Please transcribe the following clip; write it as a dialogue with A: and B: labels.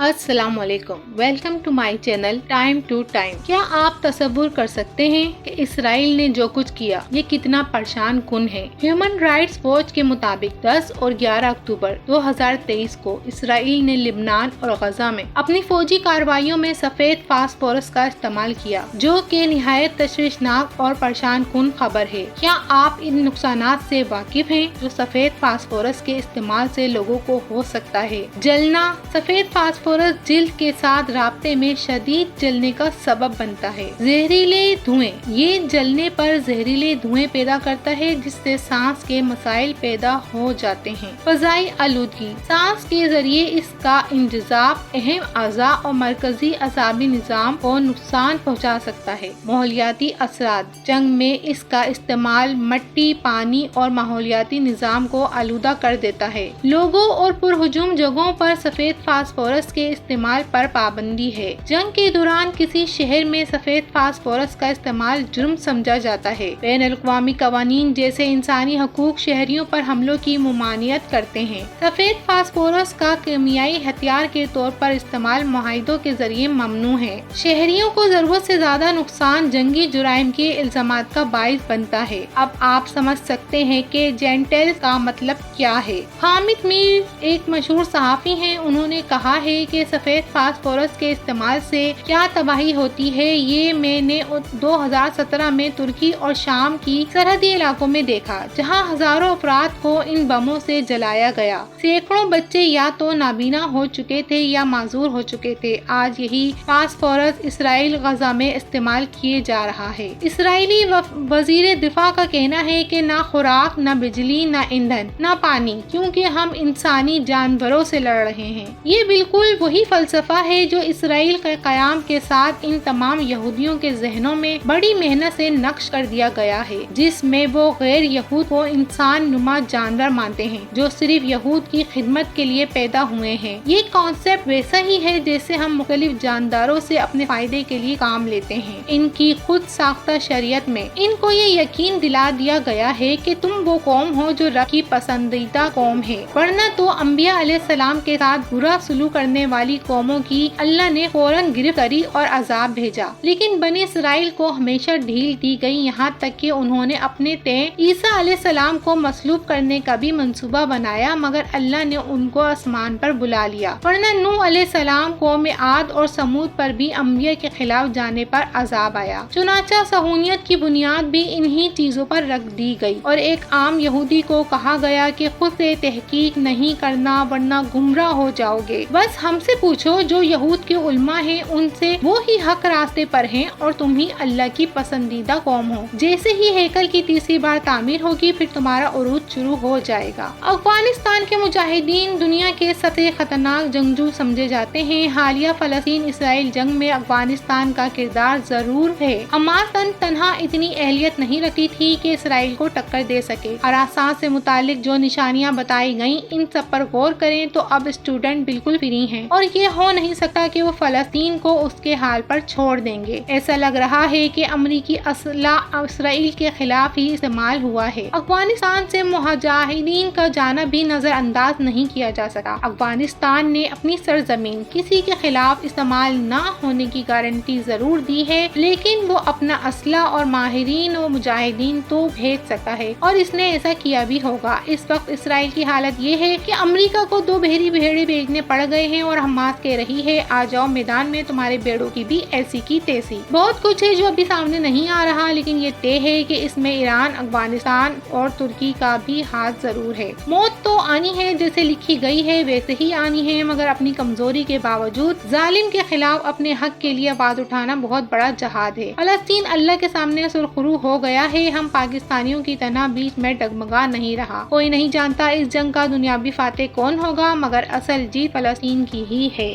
A: अस्सलाम वालेकुम, welcome to my channel time to time. क्या आप तसव्वुर कर सकते हैं कि इसराइल ने जो कुछ किया ये कितना परेशान कुन है। ह्यूमन राइट्स वॉच के मुताबिक 10 और 11 अक्टूबर 2023 को इसराइल ने लिबनान और गजा में अपनी फौजी कार्रवाइयों में सफेद फास्फोरस का इस्तेमाल किया, जो कि निहायत तशवीशनाक और परेशान कुन खबर है। क्या आप इन नुकसानात से वाकिफ हैं जो सफेद फास्फोरस के इस्तेमाल से लोगों को हो सकता है। जलना। सफेद फास्फोरस जिल्द के साथ राब्ते में शदीद जलने का सबब बनता है। जहरीले धुएं। ये जलने पर जहरीले धुएं पैदा करता है, जिससे सांस के मसाइल पैदा हो जाते हैं। फजाई आलूदगी। सांस के जरिए इसका इंतजाम अहम अज़ा और मरकजी असाबी निज़ाम को नुकसान पहुंचा सकता है। माहौलियाती असरात। जंग में इसका इस्तेमाल मट्टी, पानी और माहौलियाती निज़ाम को आलूदा कर देता है। लोगों और पुरहुजूम जगहों पर सफेद फास्फोरस के इस्तेमाल पर पाबंदी है। जंग के दौरान किसी शहर में सफेद फास्फोरस का इस्तेमाल जुर्म समझा जाता है। बैन अल-अक़वामी कवानीन जैसे इंसानी हकूक शहरियों पर हमलों की मुमानियत करते हैं। सफेद फास्फोरस का कीमियाई हथियार के तौर पर इस्तेमाल मुआहिदों के जरिए ममनू है। शहरियों को जरूरत से ज्यादा नुकसान जंगी जुराइम के इल्जामात का बाइस बनता है। अब आप समझ सकते हैं कि जेंटेल का मतलब क्या है। हामिद मीर एक मशहूर सहाफी हैं। उन्होंने कहा है कि सफेद फास्फोरस के इस्तेमाल से क्या तबाही होती है, ये मैंने 2017 में तुर्की और शाम की सरहदी इलाकों में देखा, जहां हजारों अफराद को इन बमों से जलाया गया। सैकड़ों बच्चे या तो नाबीना हो चुके थे या माजूर हो चुके थे। आज यही फास्फोरस इसराइल गजा में इस्तेमाल किए जा रहा है। इसराइली वजीर दिफा का कहना है कि ना खुराक, ना बिजली, ना ईंधन, ना पानी, क्योंकि हम इंसानी जानवरों से लड़ रहे हैं। ये बिल्कुल वही फलसफा है जो इसराइल के कयाम के साथ इन तमाम यहूदियों के जहनों में बड़ी मेहनत से नक्श कर दिया गया है, जिसमें वो गैर यहूद को इंसान नुमा जानवर मानते हैं जो सिर्फ यहूद की खिदमत के लिए पैदा हुए हैं। ये कॉन्सेप्ट वैसा ही है जैसे हम मुख्तलिफ जानदारों से अपने फायदे के लिए काम लेते हैं। इनकी खुद साख्ता शरीयत में इनको ये यकीन दिला दिया गया है कि तुम वो कौम हो जो रब की पसंदीदा कौम है, वरना तो अंबिया अलैहिस्सलाम के साथ बुरा सुलूक करने वाली कौमों की अल्लाह ने फौरन गिरफ्तारी और अजाब भेजा। लेकिन बनी इसराइल को हमेशा ढील दी गई, यहाँ तक कि उन्होंने अपने तय ईसा अलैहिस्सलाम को मसलूब करने का भी मंसूबा बनाया, मगर अल्लाह ने उनको आसमान पर बुला लिया। वरना नूह अलैहिस्सलाम कौम आद और समूद पर भी अंबिया के खिलाफ जाने पर अजाब आया। चुनाचा सहूनियत की बुनियाद भी इन्हीं चीजों पर रख दी गई और एक आम यहूदी को कहा गया कि खुद से तहकीक नहीं करना वरना गुमराह हो जाओगे। बस हमसे पूछो जो यहूद के उलमा हैं, उनसे वो ही हक रास्ते पर हैं और तुम ही अल्लाह की पसंदीदा कौम हो। जैसे ही हैकल की तीसरी बार तामीर होगी, फिर तुम्हारा उरूज शुरू हो जाएगा। अफगानिस्तान के मुजाहिदीन दुनिया के सबसे खतरनाक जंगजू समझे जाते हैं। हालिया फलस्तीन इसराइल जंग में अफगानिस्तान का किरदार जरूर है। हमास तन्हा इतनी अहलियत नहीं रखती थी कि इसराइल को टक्कर दे सके। हरासात से मुतालिक जो निशानियां बताई गयी, इन सब पर गौर करें तो अब स्टूडेंट बिल्कुल फ्री हैं और ये हो नहीं सकता कि वो फलस्तीन को उसके हाल पर छोड़ देंगे। ऐसा लग रहा है कि अमरीकी असला इसराइल के खिलाफ ही इस्तेमाल हुआ है। अफगानिस्तान से मुजाहिदीन का जाना भी नजरअंदाज नहीं किया जा सका। अफगानिस्तान ने अपनी सरजमीन किसी के खिलाफ इस्तेमाल न होने की गारंटी जरूर दी है, लेकिन वो अपना असला और माहिरीन और मुजाहिदीन तो भेज सकता है और इसने ऐसा किया भी होगा। इस वक्त इसराइल की हालत ये है कि अमरीका को 2 बहरी भेड़े भेजने पड़ गए हैं और हमास कह रही है आ जाओ मैदान में, तुम्हारे बेड़ों की भी ऐसी की तैसी। बहुत कुछ है जो अभी सामने नहीं आ रहा, लेकिन ये तय है कि इसमें ईरान, अफगानिस्तान और तुर्की का भी हाथ जरूर है। मौत तो आनी है, जैसे लिखी गई है वैसे ही आनी है, मगर अपनी कमजोरी के बावजूद जालिम के खिलाफ अपने हक के लिए आवाज उठाना बहुत बड़ा जहाद है। फलस्तीन अल्लाह के सामने सुरखरू हो गया है। हम पाकिस्तानियों की तरह बीच में डगमगा नहीं रहा। कोई नहीं जानता इस जंग का दुनियावी फातेह कौन होगा, मगर असल जीत फलस्तीन की ही है।